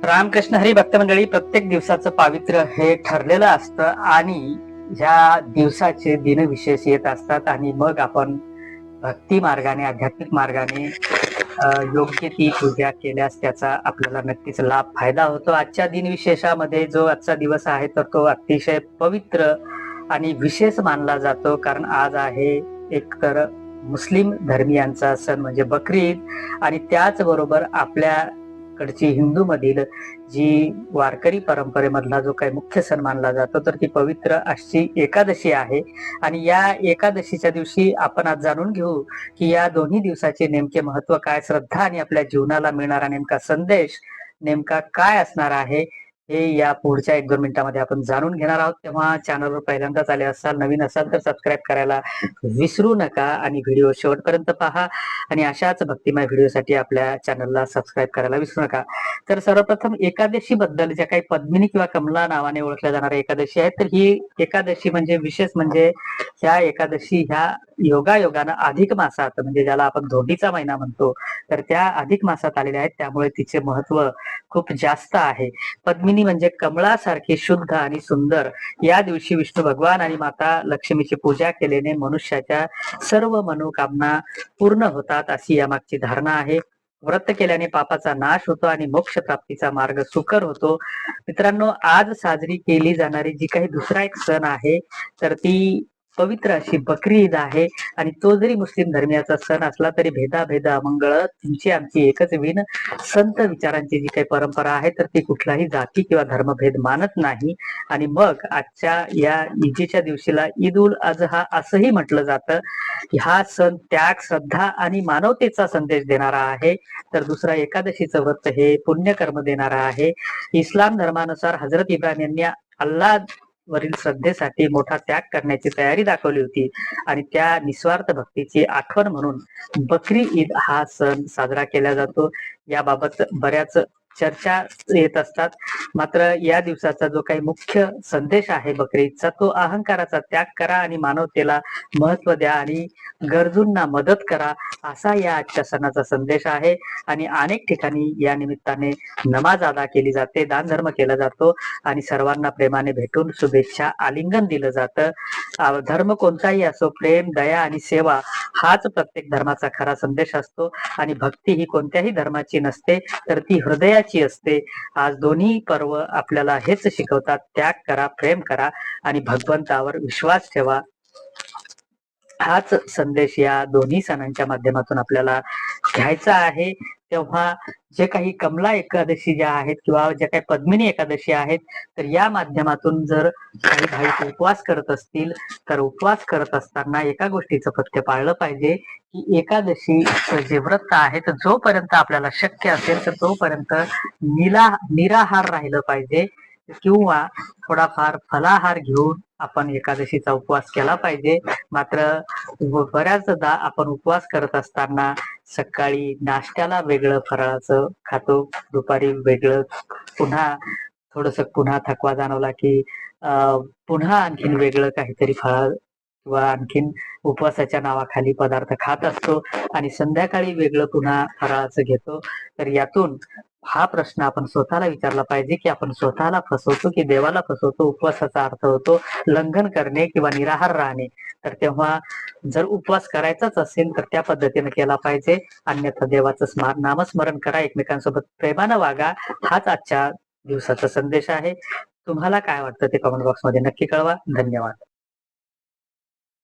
रामकृष्ण हरी भक्त मंडळी, प्रत्येक दिवसाचं पावित्र्य हे ठरलेलं असतं आणि ह्या दिवसाचे दिनविशेष येत असतात आणि मग आपण भक्ती मार्गाने, आध्यात्मिक मार्गाने योग्य ती पूजा केल्यास त्याचा आपल्याला नक्कीच लाभ फायदा होतो. आजच्या दिनविशेषामध्ये जो आजचा दिवस आहे तर तो अतिशय पवित्र आणि विशेष मानला जातो, कारण आज आहे एक तर मुस्लिम धर्मियांचा सण म्हणजे बकरी ईद आणि त्याचबरोबर आपल्याकडची हिंदू मधील जी वारकरी परंपरेमधला जो काही मुख्य सण मानला जातो तर ती पवित्र अशी एकादशी आहे. आणि या एकादशीच्या दिवशी आपण आज जाणून घेऊ की या दोन्ही दिवसाचे नेमके महत्व काय, श्रद्धा आणि आपल्या जीवनाला मिळणारा नेमका संदेश नेमका काय असणार आहे हे या पुढच्या 1-2 मिनिटांमध्ये आपण जाणून घेणार आहोत. तेव्हा चॅनलवर पहिल्यांदाच आले असाल, नवीन असाल तर सबस्क्राईब करायला विसरू नका आणि व्हिडिओ शेवटपर्यंत पहा आणि अशाच भक्तिमय व्हिडिओसाठी आपल्या चॅनलला सबस्क्राईब करायला विसरू नका. तर सर्वप्रथम एकादशी बद्दल, ज्या काही पद्मिनी किंवा कमला नावाने ओळखल्या जाणाऱ्या एकादशी आहेत, तर ही एकादशी म्हणजे विशेष म्हणजे ह्या एकादशी ह्या योगायोगानं अधिक मासात, म्हणजे ज्याला आपण धोंडीचा महिना म्हणतो, तर त्या अधिक मासात आलेल्या आहेत, त्यामुळे तिचे महत्व खूप जास्त आहे. पद्मिनी म्हणजे कमळासारखी शुद्ध आणि सुंदर. या दिवशी विष्णू भगवान आणि माता लक्ष्मीची पूजा केल्याने मनुष्याच्या सर्व मनोकामना पूर्ण होतात अशी यामागची धारणा आहे. व्रत केल्याने पापाचा नाश होतो आणि मोक्ष प्राप्तीचा मार्ग सुकर होतो. मित्रांनो, आज साजरी केली जाणारी जी काही दुसरा एक सण आहे तर ती पवित्र अशी बकरी ईद आहे. आणि तो जरी मुस्लिम धर्मियाचा सण असला तरी भेदाभेद अमंगळ तुमची आमची एकच विण. संत विचारांची जी काही परंपरा आहे तर ती कुठलाही जाती किंवा धर्मभेद मानत नाही. आणि मग आजच्या या ईदीच्या दिवशीला ईद उल अजहा असंही म्हटलं जातं. हा सण त्याग, श्रद्धा आणि मानवतेचा संदेश देणारा आहे. तर दुसरा एकादशीचं व्रत हे पुण्यकर्म देणारा आहे. इस्लाम धर्मानुसार हजरत इब्राहिम यांनी अल्लाह वरील श्रद्धेसाठी मोठा त्याग करण्याची तयारी दाखवली होती आणि त्या निस्वार्थ भक्तीची आठवण म्हणून बकरी ईद हा सण साजरा केला जातो. याबाबत बऱ्याच चर्चा येत असतात. मात्र या दिवसाचा जो काही मुख्य संदेश आहे बकरी ईदचा, तो अहंकाराचा त्याग करा आणि मानवतेला महत्व द्या आणि गरजूंना मदत करा, असा या आजच्या सणाचा संदेश आहे. आणि अनेक ठिकाणी या निमित्ताने नमाज अदा केली जाते, दान धर्म केला जातो आणि सर्वांना प्रेमाने भेटून शुभेच्छा आलिंगन दिलं जातं. धर्म कोणताही असो, प्रेम, दया आणि सेवा हाच प्रत्येक धर्माचा खरा संदेश असतो. आणि भक्ती ही कोणत्याही धर्माची नसते तर ती हृदयाची असते. आज दोन्ही पर्व आपल्याला हेच शिकवतात, त्याग करा, प्रेम करा आणि भगवंतावर विश्वास ठेवा. हाच संदेश या दोन्ही सणांच्या माध्यमातून आपल्याला घ्यायचा आहे. तेव्हा जे काही कमला एकादशी ज्या आहेत किंवा ज्या काही पद्मिनी एकादशी आहेत, तर या माध्यमातून जर काही भाविक उपवास करत असतील तर उपवास करत असताना एका गोष्टीचं पथ्य पाळलं पाहिजे की एकादशी जे व्रत आहे तर जोपर्यंत आपल्याला शक्य असेल तर तोपर्यंत निराहार राहिलं पाहिजे किंवा थोडाफार फलाहार घेऊन आपण एकादशीचा उपवास केला पाहिजे. मात्र बऱ्याचदा आपण उपवास करत असताना सकाळी नाश्त्याला वेगळं फराळाचं खातो, दुपारी वेगळं, पुन्हा पुन्हा थकवा जाणवला की पुन्हा आणखीन वेगळं काहीतरी फराळ किंवा आणखीन उपवासाच्या नावाखाली पदार्थ खात असतो आणि संध्याकाळी वेगळं पुन्हा फराळाचं घेतो. तर यातून हा प्रश्न आपण स्वतःला विचारला पाहिजे की आपण स्वतःला फसवतो की देवाला फसवतो. उपवासाचा अर्थ होतो लंघन करणे किंवा निराहार राहणे. तर तेव्हा जर उपवास करायचाच असेल तर त्या पद्धतीने केला पाहिजे, अन्यथा देवाचं नामस्मरण करा, एकमेकांसोबत प्रेमानं वागा. हाच आजच्या दिवसाचा संदेश आहे. तुम्हाला काय वाटतं ते कमेंट बॉक्स मध्ये नक्की कळवा. धन्यवाद.